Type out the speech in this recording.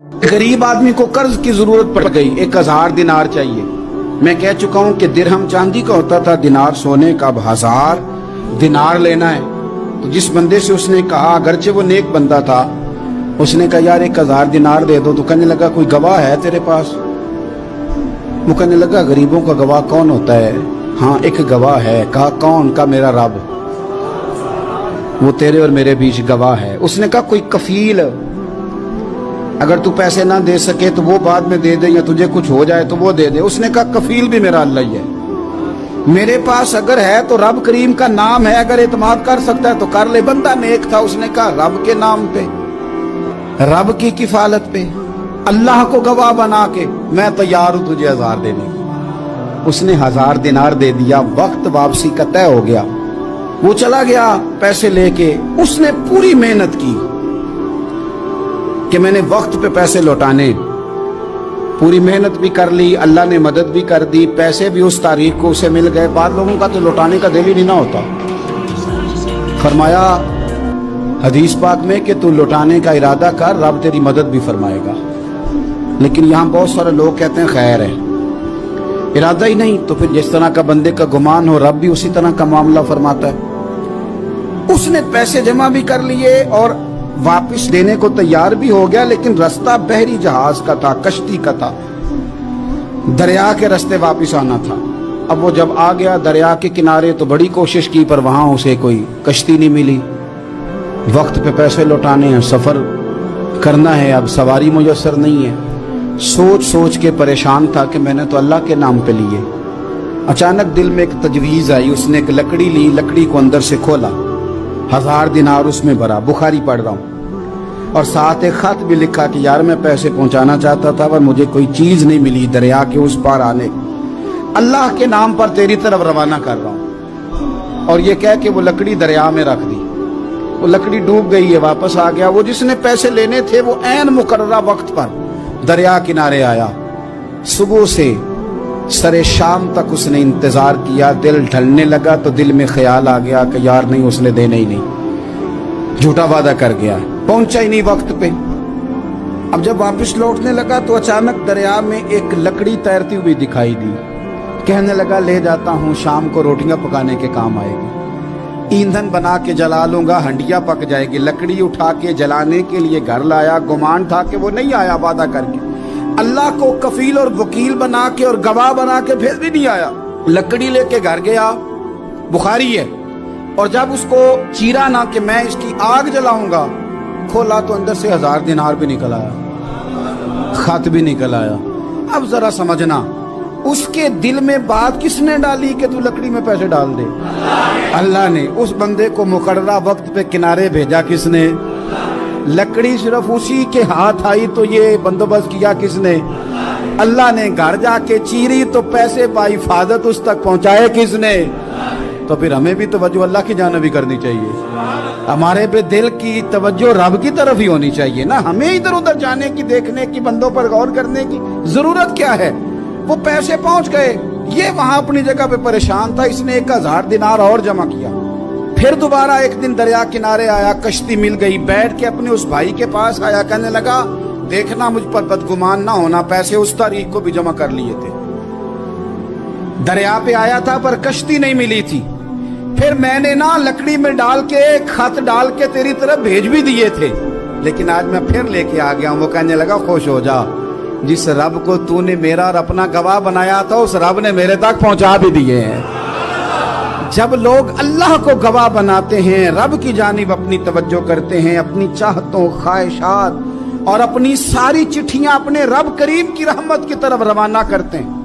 गरीब आदमी को कर्ज की जरूरत पड़ गई, 1000 दिनार चाहिए। मैं कह चुका हूं कि दिरहम चांदी का होता था, दिनार सोने का। अब 1000 दिनार लेना है। तो जिस बंदे से उसने कहा, अगरचे वो नेक बंदा था, उसने कहा यार 1000 दिनार दे दो। तो कहने लगा कोई गवाह है तेरे पास? वो कहने लगा गरीबों का गवाह कौन होता है? हाँ एक गवाह है। कहा कौन? का मेरा रब, वो तेरे और मेरे बीच गवाह है। उसने कहा कोई कफील, अगर तू पैसे ना दे सके तो वो बाद में दे दे, या तुझे कुछ हो जाए तो वो दे दे। उसने कहा कफील भी मेरा अल्लाह ही है। मेरे पास अगर है तो रब करीम का नाम है, अगर एतमाद कर सकता है तो कर ले। बंदा नेक था, उसने कहा रब के नाम पे, रब की किफालत पे, अल्लाह को गवाह बना के मैं तैयार हूं तुझे 1000 देने। उसने 1000 दिनार दे दिया। वक्त वापसी का तय हो गया। वो चला गया पैसे लेके। उसने पूरी मेहनत की कि मैंने वक्त पे पैसे लौटाने, पूरी मेहनत भी कर ली, अल्लाह ने मदद भी कर दी, पैसे भी उस तारीख को उसे मिल गए। बाद लोगों का तो लौटाने का दिल ही नहीं ना होता। फरमाया हदीस पाक में कि तू लौटाने का इरादा कर, रब तेरी मदद भी फरमाएगा। लेकिन यहाँ बहुत सारे लोग कहते हैं खैर है, इरादा ही नहीं। तो फिर जिस तरह का बंदे का गुमान हो, रब भी उसी तरह का मामला फरमाता है। उसने पैसे जमा भी कर लिए और वापस देने को तैयार भी हो गया, लेकिन रास्ता बहरी जहाज का था, कश्ती का था, दरिया के रास्ते वापस आना था। अब वो जब आ गया दरिया के किनारे तो बड़ी कोशिश की, पर वहां उसे कोई कश्ती नहीं मिली। वक्त पे पैसे लौटाने हैं, सफर करना है, अब सवारी मुयस्सर नहीं है। सोच सोच के परेशान था कि मैंने तो अल्लाह के नाम पे लिए। अचानक दिल में एक तजवीज आई। उसने एक लकड़ी ली, लकड़ी को अंदर से खोला, 1000 दिनार उसमें भरा। बुखारी पढ़ रहा हूँ, और साथ एक खत भी लिखा कि यार मैं पैसे पहुंचाना चाहता था पर मुझे कोई चीज नहीं मिली दरिया के उस पार आने, अल्लाह के नाम पर तेरी तरफ रवाना कर रहा हूँ। और ये कह के वो लकड़ी दरिया में रख दी। वो लकड़ी डूब गई है, वापस आ गया। वो जिसने पैसे लेने थे वो ऐन मुकर्ररा वक्त पर दरिया किनारे आया। सुबह से सरे शाम तक उसने इंतजार किया। दिल ढलने लगा तो दिल में ख्याल आ गया कि यार नहीं, उसने देने ही नहीं, झूठा वादा कर गया, पहुंचा ही नहीं वक्त पे। अब जब वापस लौटने लगा तो अचानक दरिया में एक लकड़ी तैरती हुई दिखाई दी। कहने लगा ले जाता हूं, शाम को रोटियां पकाने के काम आएगी, ईंधन बना के जला लूंगा, हंडिया पक जाएगी। लकड़ी उठा के जलाने के लिए घर लाया। गुमान था कि वो नहीं आया वादा करके, अल्लाह को कफील और वकील बना के और गवाह बना के फिर भी नहीं आया। लकड़ी लेके घर गया, बुखारी है, और जब उसको चीरा ना कि मैं इसकी आग जलाऊंगा, खोला तो अंदर से 1000 दिनार भी निकल आया, खत भी निकल आया। अब जरा समझना, उसके दिल में बात किसने डाली कि तू लकड़ी में पैसे डाल दे? अल्लाह ने। उस बंदे को मुकर्ररा वक्त पे किनारे भेजा किसने? लकड़ी सिर्फ उसी के हाथ आई तो ये बंदोबस्त किया किसने? अल्लाह ने। घर जाके चीरी तो पैसे पाई, हिफाजत उस तक पहुंचाए किसने? तो फिर हमें भी तवज्जो अल्लाह की जानिब भी करनी चाहिए। हमारे पे दिल की तवज्जो रब की तरफ ही होनी चाहिए ना। हमें इधर उधर जाने की, देखने की, बंदों पर गौर करने की जरूरत क्या है? वो पैसे पहुंच गए, ये वहां अपनी जगह पे परेशान था। इसने 1000 दिनार और जमा किया। फिर दोबारा एक दिन दरिया किनारे आया, कश्ती मिल गई, बैठ के अपने उस भाई के पास आया। कहने लगा देखना मुझ पर बदगुमान ना होना, पैसे उस तारीख को भी जमा कर लिए थे। दरिया पे आया था पर कश्ती नहीं मिली थी। फिर मैंने ना लकड़ी में डाल के, खत डाल के तेरी तरफ भेज भी दिए थे, लेकिन आज मैं फिर लेके आ गया हूं। वो कहने लगा खुश हो जा, जिस रब को तूने मेरा और अपना गवाह बनाया था उस रब ने मेरे तक पहुंचा भी दिए हैं। जब लोग अल्लाह को गवाह बनाते हैं, रब की जानिब अपनी तवज्जो करते हैं, अपनी चाहतों, ख्वाहिशात और अपनी सारी चिट्ठियां अपने रब करीम की रहमत की तरफ रवाना करते हैं,